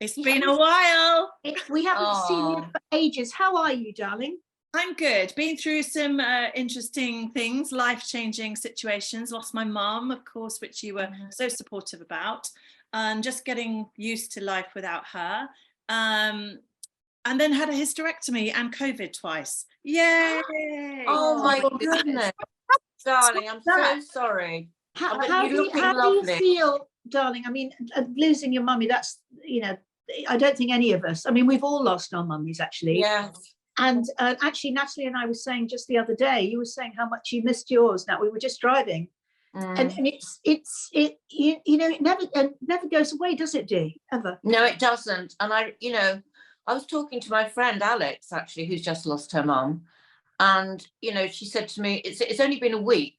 It's been a while. We haven't seen you for ages. How are you, darling? I'm good. Been through some interesting things, life-changing situations. Lost my mum, of course, which you were so supportive about, and just getting used to life without her. And then had a hysterectomy and COVID twice. Yay! Oh my goodness, darling, I'm so sorry. How do you feel, darling? I mean, losing your mummy, that's, you know, I don't think any of us, I mean, we've all lost our mummies, actually. Yeah. And actually, Natalie and I were saying just the other day, you were saying how much you missed yours. Now we were just driving. And you know, it never goes away, does it, Dee? Ever? No, it doesn't. And I was talking to my friend Alex, actually, who's just lost her mum. And, you know, she said to me, it's only been a week.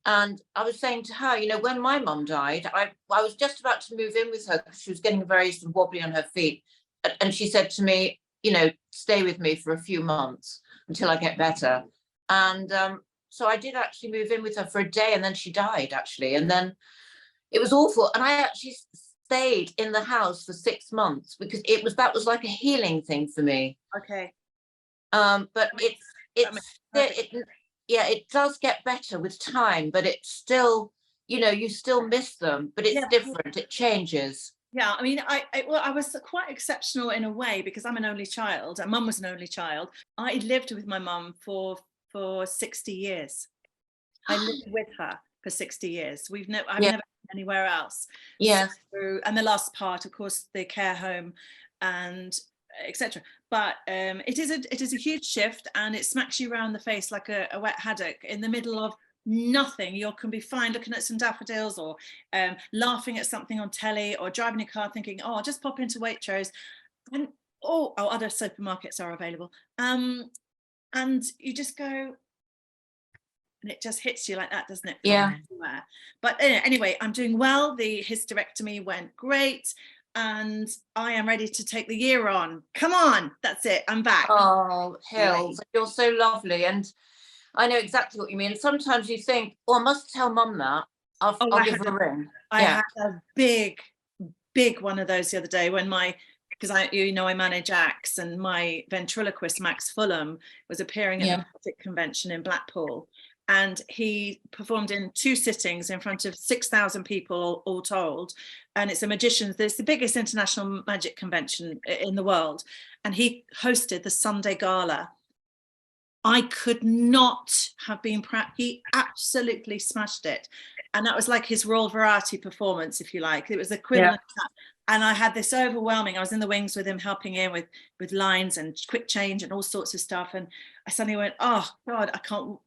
And I was saying to her, you know, when my mum died, I was just about to move in with her because she was getting very sort of wobbly on her feet. And she said to me, you know, stay with me for a few months until I get better. And so I did actually move in with her for a day, and then she died, actually. And then it was awful. And I actually stayed in the house for 6 months because that was like a healing thing for me. Okay. But it does get better with time, but it's still, you know, you still miss them, but it's different. It changes. Yeah, I mean, I was quite exceptional in a way because I'm an only child, and mum was an only child. I lived with my mum for 60 years. I lived with her for 60 years. I've never been anywhere else. Yeah. So, and the last part, of course, the care home and etc. But it is a huge shift, and it smacks you around the face like a wet haddock in the middle of nothing. You can be fine looking at some daffodils, or laughing at something on telly, or driving a car thinking, oh, I'll just pop into Waitrose, and other supermarkets are available, and you just go, and it just hits you like that, doesn't it? Yeah. But anyway, I'm doing well. The hysterectomy went great, and I am ready to take the year on. Come on, that's it, I'm back. Oh, Hills, you're so lovely. And I know exactly what you mean. Sometimes you think, oh, I must tell mum that. I'll give her a ring. I had a big one of those the other day when because I manage acts, and my ventriloquist, Max Fulham, was appearing at the Magic Convention in Blackpool. And he performed in 2 sittings in front of 6,000 people all told. And it's the biggest international magic convention in the world. And he hosted the Sunday Gala. I could not have been proud. He absolutely smashed it. And that was like his Royal Variety performance, if you like. It was the equivalent of that. And I had this overwhelming, I was in the wings with him, helping him with lines and quick change and all sorts of stuff. And I suddenly went, oh God, I can't.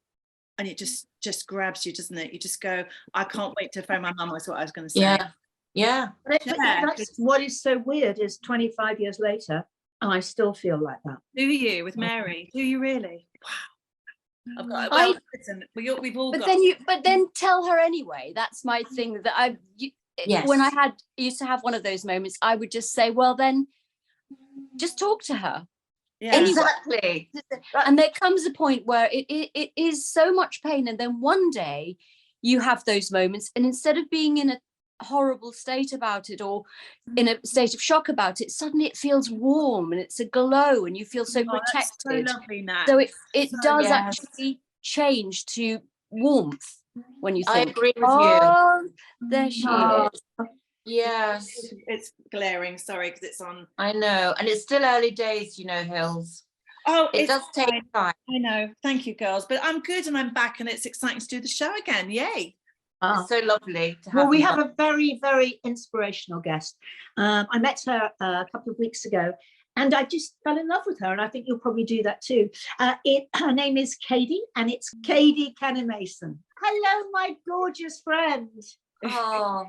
And it just grabs you, doesn't it? You just go, I can't wait to phone my mum, was what I was going to say. Yeah. That's what is so weird is 25 years later, and I still feel like that. Do you, with Mary? Do you really? Wow. Listen, we've all got. But then tell her anyway. That's my thing. That when I used to have one of those moments, I would just say, well, then just talk to her. Yeah. Exactly. And there comes a point where it is so much pain, and then one day you have those moments, and instead of being in a horrible state about it or in a state of shock about it, suddenly it feels warm and it's a glow, and you feel so protected. So lovely, Nat. So it does actually change to warmth when you think, I agree with you. There she is. Yes. It's glaring, sorry, because it's on. I know, and it's still early days, you know, Hills. Oh, it does take time. I know. Thank you, girls. But I'm good, and I'm back, and it's exciting to do the show again. Yay. It's so lovely to have. Well, we have a very, very inspirational guest. I met her a couple of weeks ago, and I just fell in love with her, and I think you'll probably do that too. Her name is Kadie, and it's Kadie Kanneh-Mason. Hello, my gorgeous friend. Oh,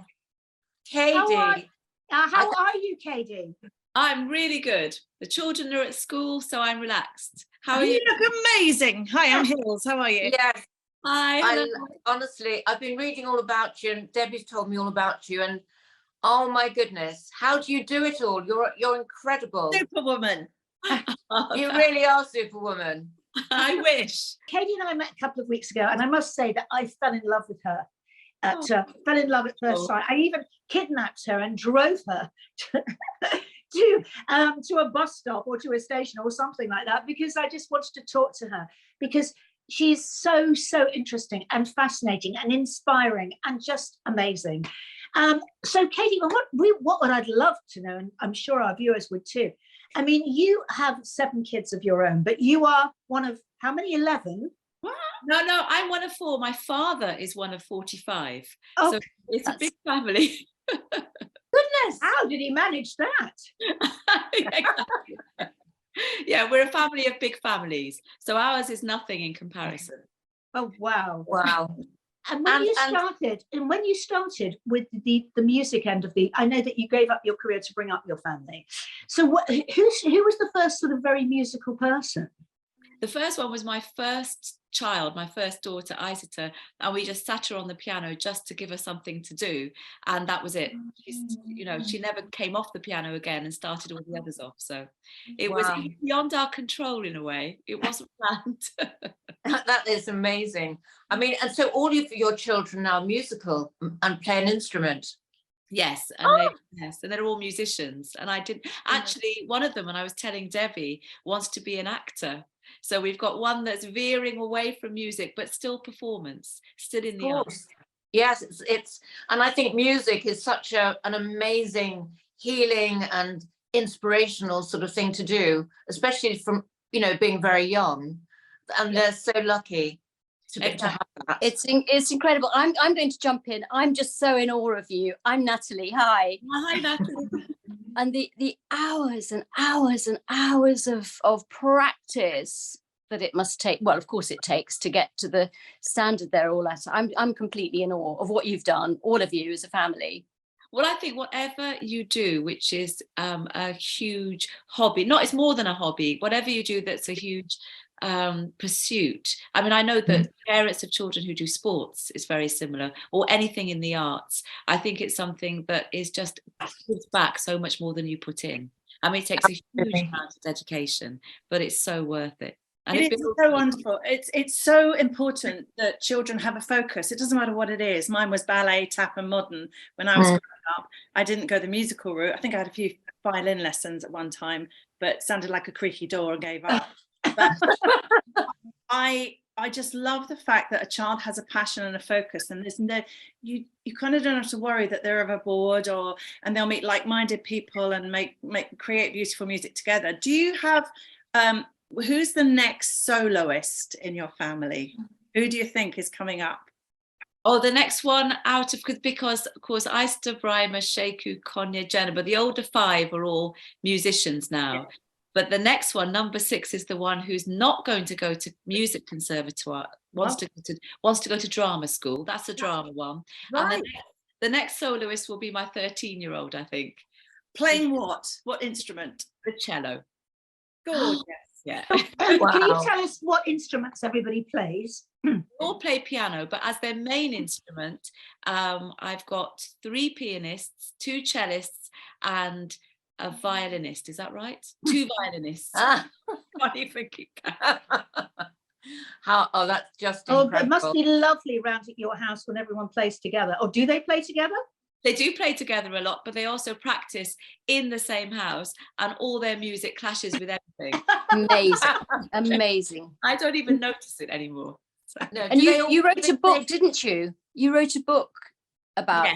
Kadie. How are you, Kadie? I'm really good. The children are at school, so I'm relaxed. How are you? You look amazing. Hi, I'm Hills. How are you? Yes. Hi. Honestly, I've been reading all about you, and Debbie's told me all about you, and oh my goodness, how do you do it all? You're incredible. Superwoman. You really are Superwoman. I wish. Kadie and I met a couple of weeks ago, and I must say that I fell in love with her. Fell in love at first sight. I even kidnapped her and drove her to a bus stop or to a station or something like that, because I just wanted to talk to her, because she's so interesting and fascinating and inspiring and just amazing. So Kadie, what would I'd love to know, and I'm sure our viewers would too, I mean, you have 7 kids of your own, but you are one of how many? 11? No, I'm one of 4. My father is one of 45. Oh, so it's a big family. Goodness, how did he manage that? Exactly. Yeah, we're a family of big families. So ours is nothing in comparison. Oh, wow. Wow. And when you started with the music end of I know that you gave up your career to bring up your family. So who was the first sort of very musical person? The first one was my first child, my first daughter, Isata, and we just sat her on the piano just to give her something to do, and that was it. She never came off the piano again and started all the others off. So it was beyond our control in a way. It wasn't planned. That is amazing. I mean, and so all of your children are musical and play an instrument. Yes, and they're all musicians. And I did actually, one of them, and I was telling Debbie, wants to be an actor. So we've got one that's veering away from music, but still performance, still in the arts. Yes, it's and I think music is such an amazing healing and inspirational sort of thing to do, especially from being very young, and they're so lucky to have that. It's incredible. I'm going to jump in. I'm just so in awe of you. I'm Natalie. Hi. Hi, Natalie. And the hours and hours and hours of practice that it must take, well, of course it takes, to get to the standard they're all at. I'm completely in awe of what you've done, all of you as a family. Well, I think whatever you do, which is a huge hobby, it's more than a hobby, whatever you do that's a huge pursuit. I mean, I know that parents of children who do sports is very similar, or anything in the arts. I think it's something that is just gives back so much more than you put in. I mean, it takes a huge amount of dedication, but it's so worth it. And it is so wonderful. It's so important that children have a focus. It doesn't matter what it is. Mine was ballet, tap and modern. When I was growing up, I didn't go the musical route. I think I had a few violin lessons at one time, but sounded like a creaky door and gave up. But I just love the fact that a child has a passion and a focus, and there's you kind of don't have to worry that they're ever bored, and they'll meet like-minded people and create beautiful music together. Do you have who's the next soloist in your family? Who do you think is coming up? Oh, the next one because of course Aista, Brima, Sheku, Konya, Jenna, but the older 5 are all musicians now. Yeah. But the next one, number 6, is the one who's not going to go to music conservatoire, wants to go to drama school. That's a drama one. Right. And the next soloist will be my 13-year-old, I think. Playing what? What instrument? The cello. Gorgeous. Yeah. Wow. Can you tell us what instruments everybody plays? They all play piano, but as their main instrument, I've got 3 pianists, 2 cellists, and a violinist. Is that right? 2 violinists. Can't even keep count. That's just incredible. It must be lovely around at your house when everyone plays together. Or do they play together? They do play together a lot, but they also practice in the same house, and all their music clashes with everything. Amazing. I don't even notice it anymore. So. No, and you wrote a book, didn't you? You wrote a book about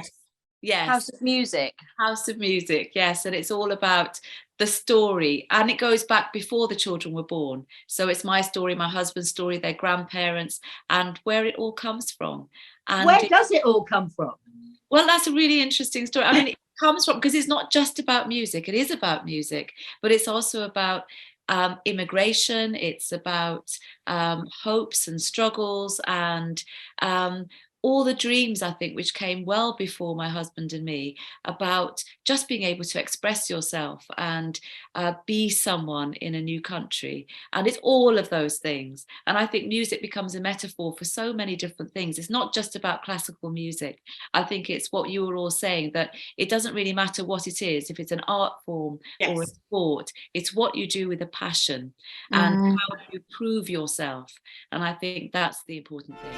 Yes. House of Music. House of Music, yes. And it's all about the story. And it goes back before the children were born. So it's my story, my husband's story, their grandparents, and where it all comes from. And where does it all come from? Well, that's a really interesting story. I mean, it comes from, because it's not just about music. It is about music, but it's also about immigration. It's about hopes and struggles and all the dreams, I think, which came well before my husband and me, about just being able to express yourself and be someone in a new country. And it's all of those things. And I think music becomes a metaphor for so many different things. It's not just about classical music. I think it's what you were all saying, that it doesn't really matter what it is, if it's an art form or a sport, it's what you do with a passion and how you prove yourself. And I think that's the important thing.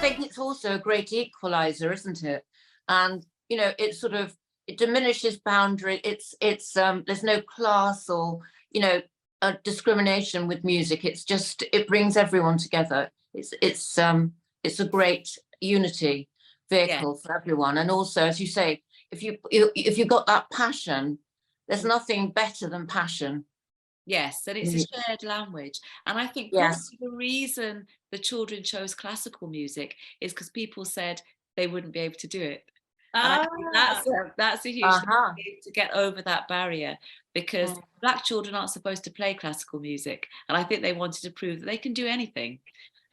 think it's also a great equalizer, isn't it? And you know, it diminishes boundary. It's there's no class or, you know, discrimination with music. It brings everyone together. It's a great unity vehicle for everyone. And also, as you say, if you've got that passion, there's nothing better than passion. Yes, and it's a shared language. And I think the reason the children chose classical music is because people said they wouldn't be able to do it. And I think that's a huge thing to get over that barrier, because Black children aren't supposed to play classical music. And I think they wanted to prove that they can do anything.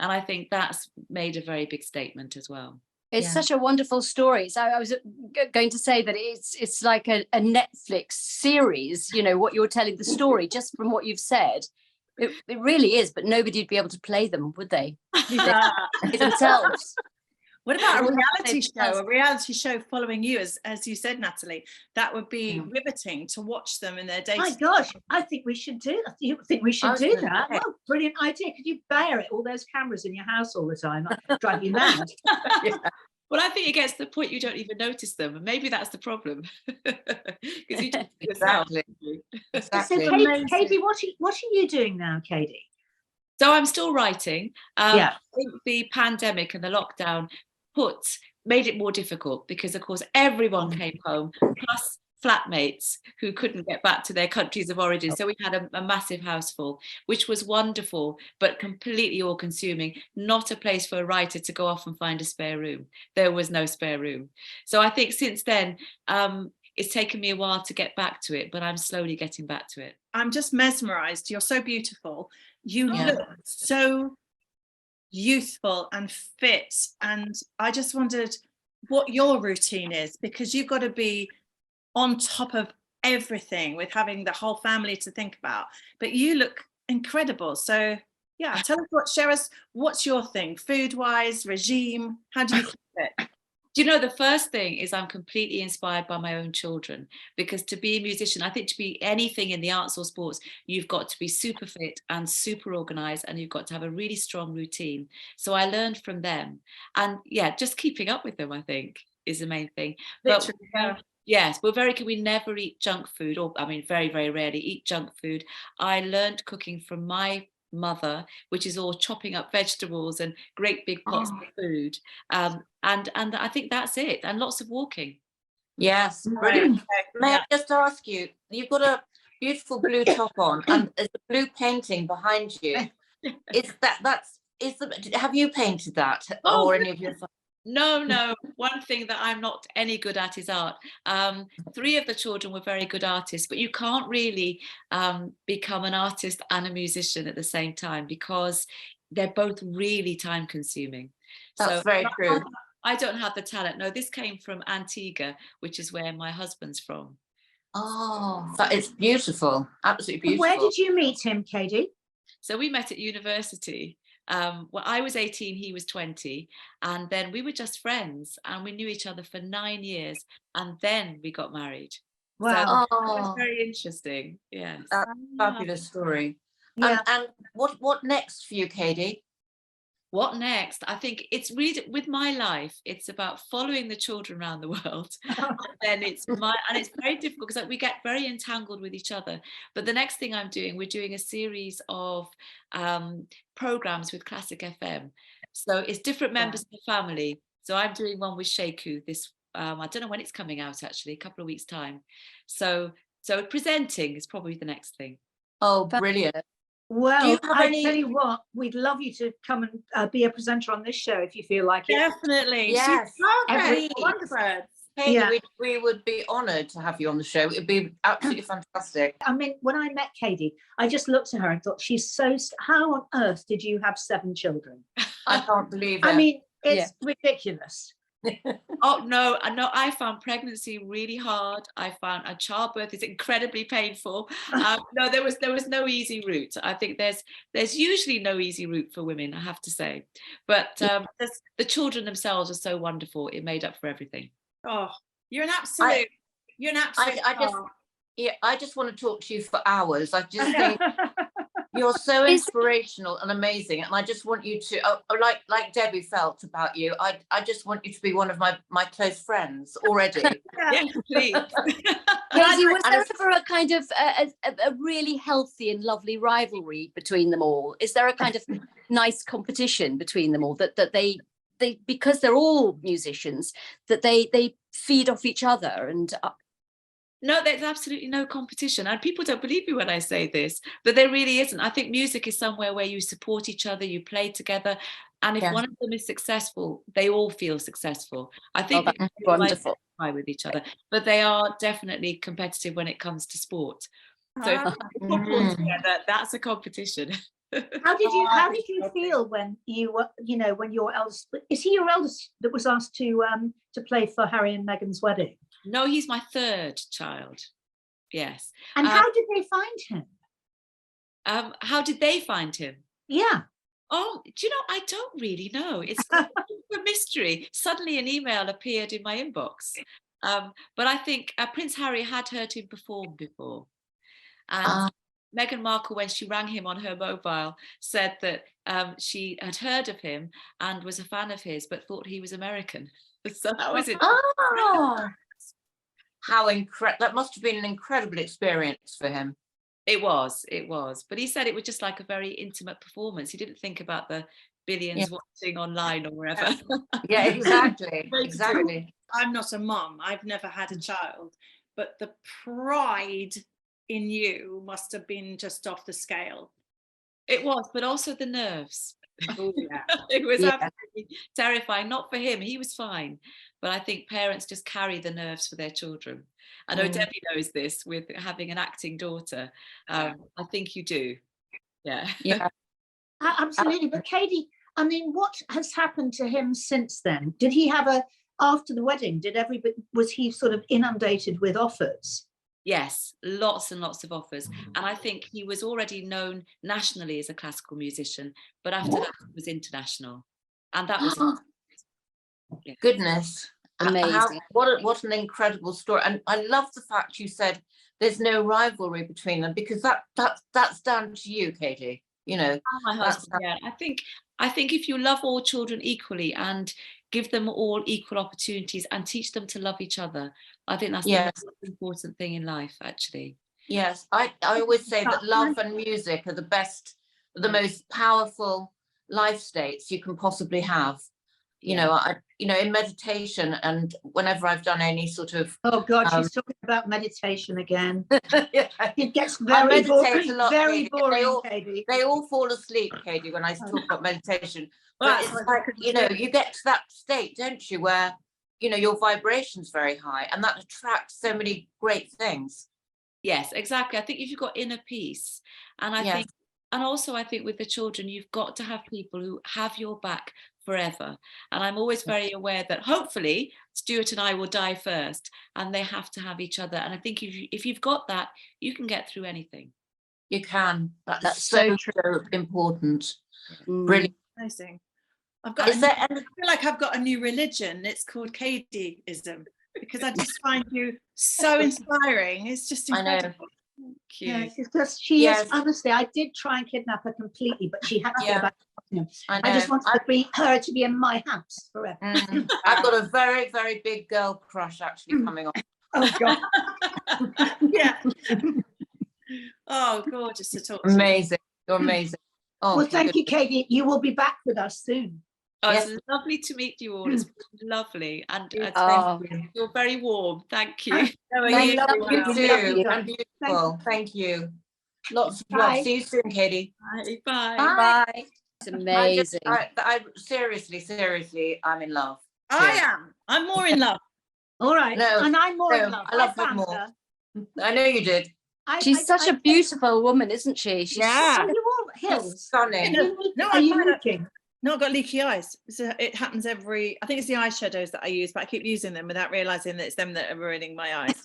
And I think that's made a very big statement as well. It's such a wonderful story. So I was going to say that it's like a Netflix series, you know, what you're telling, the story, just from what you've said. It really is, but nobody would be able to play them, would they? Themselves. What about a reality show? A reality show following you, as you said, Natalie, that would be riveting to watch them in their days. My gosh, I think we should do that. You think we should do that? Well, brilliant idea. Could you bear it? All those cameras in your house all the time, drive you mad. Well, I think it gets to the point you don't even notice them, and maybe that's the problem. Because you just exactly. So, Kadie, what are you doing now, Kadie? So I'm still writing. I think the pandemic and the lockdown made it more difficult, because of course everyone came home, plus flatmates who couldn't get back to their countries of origin. So we had a massive house full, which was wonderful, but completely all consuming. Not a place for a writer to go off and find a spare room. There was no spare room. So I think since then, it's taken me a while to get back to it, but I'm slowly getting back to it. I'm just mesmerized. You're so beautiful. You look so youthful and fit. And I just wondered what your routine is, because you've got to be on top of everything with having the whole family to think about. But you look incredible. So yeah, share us, what's your thing? Food wise, regime, how do you keep it? Do you know, the first thing is I'm completely inspired by my own children, because to be a musician, I think to be anything in the arts or sports, you've got to be super fit and super organized, and you've got to have a really strong routine. So I learned from them, and just keeping up with them, I think, is the main thing. Literally, yes, we never eat junk food, or I mean, very, very rarely eat junk food. I learned cooking from my mother, which is all chopping up vegetables and great big pots of food, and I think that's it, and lots of walking. Yes, brilliant. May I just ask you, you've got a beautiful blue top on, and there's a blue painting behind you. Have you painted that, or any of your? No. One thing that I'm not any good at is art. 3 of the children were very good artists, but you can't really become an artist and a musician at the same time, because they're both really time consuming. That's very true. I don't have the talent. No, this came from Antigua, which is where my husband's from. Oh, that is beautiful. Absolutely beautiful. Where did you meet him, Kadie? So we met at university. Well, I was 18, he was 20, and then we were just friends, and we knew each other for 9 years, and then we got married. Wow. So it was very interesting. Yes. That's a fabulous story. Yeah. And what next for you, Kadie? What next? I think it's really, with my life, it's about following the children around the world. And then it's very difficult, because we get very entangled with each other. But the next thing we're doing a series of programs with Classic FM. So it's different members of the family. So I'm doing one with Sheku this, I don't know when it's coming out, actually, a couple of weeks' time. So presenting is probably the next thing. Oh, brilliant. Well, tell you what, we'd love you to come and be a presenter on this show if you feel like it. Definitely. Yes. Wonderbirds. Kadie, we would be honoured to have you on the show. It would be absolutely fantastic. I mean, when I met Kadie, I just looked at her and thought, how on earth did you have 7 children? I can't believe it. I mean, it's ridiculous. Oh no, I found pregnancy really hard. I found a childbirth is incredibly painful. No, there was no easy route. I think there's usually no easy route for women, I have to say, but the children themselves are so wonderful. It made up for everything. Oh, you're an absolute. I just want to talk to you for hours. I just think You're so inspirational and amazing, and I just want you to, like Debbie felt about you. I just want you to be one of my close friends already. Yeah, please. Kadie, was there ever a kind of a really healthy and lovely rivalry between them all? Is there a kind of nice competition between them all that they because they're all musicians, that they feed off each other? And no, there's absolutely no competition. And people don't believe me when I say this, but there really isn't. I think music is somewhere where you support each other, you play together. And if one of them is successful, they all feel successful. I think that's wonderful. With each other, but they are definitely competitive when it comes to sport. So if football together, that's a competition. How did you feel when you were, when your eldest, is he your eldest that was asked to play for Harry and Meghan's wedding? No, he's my third child. Yes. And how did they find him? How did they find him? Yeah. Oh, do you know, I don't really know. It's a mystery. Suddenly an email appeared in my inbox. But I think Prince Harry had heard him perform before. And Meghan Markle, when she rang him on her mobile, said that she had heard of him and was a fan of his, but thought he was American. So that was it. Oh, how incredible. That must have been an incredible experience for him. It was. But he said it was just like a very intimate performance. He didn't think about the billions watching online or wherever. Yeah, exactly. Exactly. I'm not a mum. I've never had a child, but the pride in you must have been just off the scale. It was, but also the nerves. Oh, yeah. It was absolutely terrifying. Not for him. He was fine. But I think parents just carry the nerves for their children. I know Debbie knows this with having an acting daughter. I think you do. Yeah. Yeah. Absolutely. But Kadie, I mean, what has happened to him since then? Did he have after the wedding, was he sort of inundated with offers? Yes, lots and lots of offers. And I think he was already known nationally as a classical musician, but after that it was international. And that was goodness. Amazing. What an incredible story. And I love the fact you said there's no rivalry between them, because that's down to you, Kadie. My husband, yeah. I think if you love all children equally and give them all equal opportunities and teach them to love each other, I think that's the most important thing in life, actually. Yes, I always say that love and music are the most powerful life states you can possibly have. In meditation, and whenever I've done any sort of she's talking about meditation again. It gets I very meditate a lot, very Kadie. boring, Kadie. They all fall asleep, Kadie, when I talk about meditation. But it's like, you get to that state, don't you, where your vibration's very high, and that attracts so many great things. Yes, exactly. I think if you've got inner peace, and I think with the children, you've got to have people who have your back forever. And I'm always very aware that hopefully Stuart and I will die first, and they have to have each other. And I think if you've got that, you can get through anything. You can. That's so important. Brilliant. Amazing. I feel like I've got a new religion. It's called Kadieism, because I just find you so inspiring. It's just incredible. Yes, because she is, honestly, I did try and kidnap her completely, but she had to go back to Nottingham. I just wanted her to be in my house forever. I've got a very, very big girl crush actually coming on. Oh God. Yeah. Oh, gorgeous to talk to. Amazing. You're amazing. Oh, well, thank you, Kadie. You will be back with us soon. Oh, it's lovely to meet you all. It's lovely, and you're very warm. Thank you. Thank you too. And beautiful. Thank you. Lots of love. See you soon, Kadie. Bye. Bye. It's amazing. I seriously, I'm in love. I am. I'm more in love. All right. No, and I'm more in love. I love her more. I know you did. She's such a beautiful woman, isn't she? Are you all Hills? Stunning. Are you looking? No, I've got leaky eyes. So it happens I think it's the eyeshadows that I use, but I keep using them without realizing that it's them that are ruining my eyes.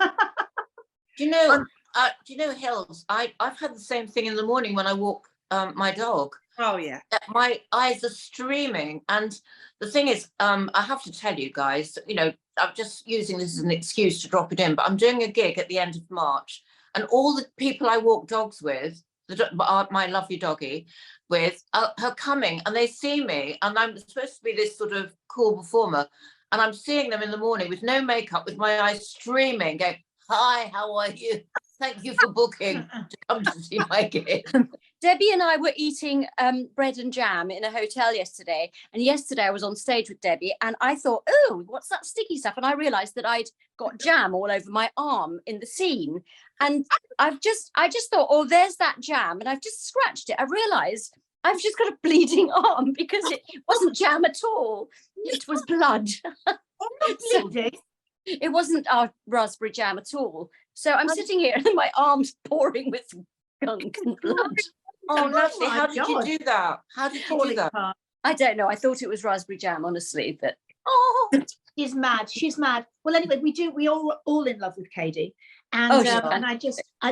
Do you know, Hills? I've had the same thing in the morning when I walk my dog. Oh yeah. My eyes are streaming, and the thing is, I have to tell you guys, I'm just using this as an excuse to drop it in, but I'm doing a gig at the end of March, and all the people I walk dogs with my lovely doggy, with her coming, and they see me, and I'm supposed to be this sort of cool performer, and I'm seeing them in the morning with no makeup, with my eyes streaming, going, "Hi, how are you? Thank you for booking to come to see my kid." Debbie and I were eating bread and jam in a hotel yesterday. And yesterday I was on stage with Debbie and I thought, oh, what's that sticky stuff? And I realized that I'd got jam all over my arm in the scene. And I just thought, oh, there's that jam. And I've just scratched it. I realized I've just got a bleeding arm because it wasn't jam at all. It was blood. So, it wasn't our raspberry jam at all. So I'm sitting here and my arm's pouring with gunk and blood. Oh, Natalie, how did God. you do that? How did you do that? I don't know. I thought it was raspberry jam, honestly. But she's mad. She's mad. Well, anyway, we all in love with Kadie, and and I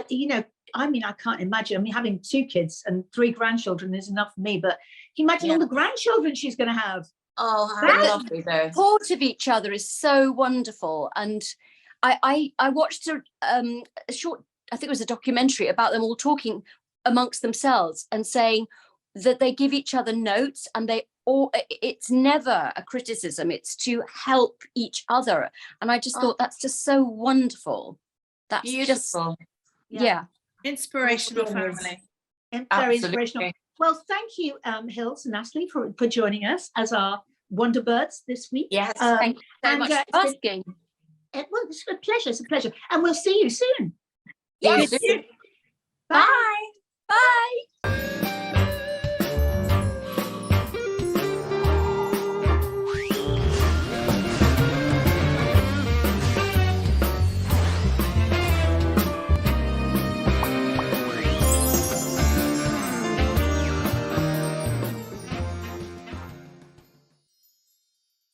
you know, I mean, I can't imagine. I mean, having 2 kids and 3 grandchildren is enough for me. But can you imagine all the grandchildren she's going to have? Oh, how lovely though. Support of each other is so wonderful. And I watched a short, I think it was a documentary about them all talking amongst themselves and saying that they give each other notes, and it's never a criticism, it's to help each other. And I just thought that's just so wonderful. That's beautiful. Inspirational family. And very inspirational. Well, thank you, Hills and Natalie, for joining us as our Wonderbirds this week. Yes, thank you so much for asking. Well, it's a pleasure. It's a pleasure. And we'll see you soon. Yes. Bye. Bye.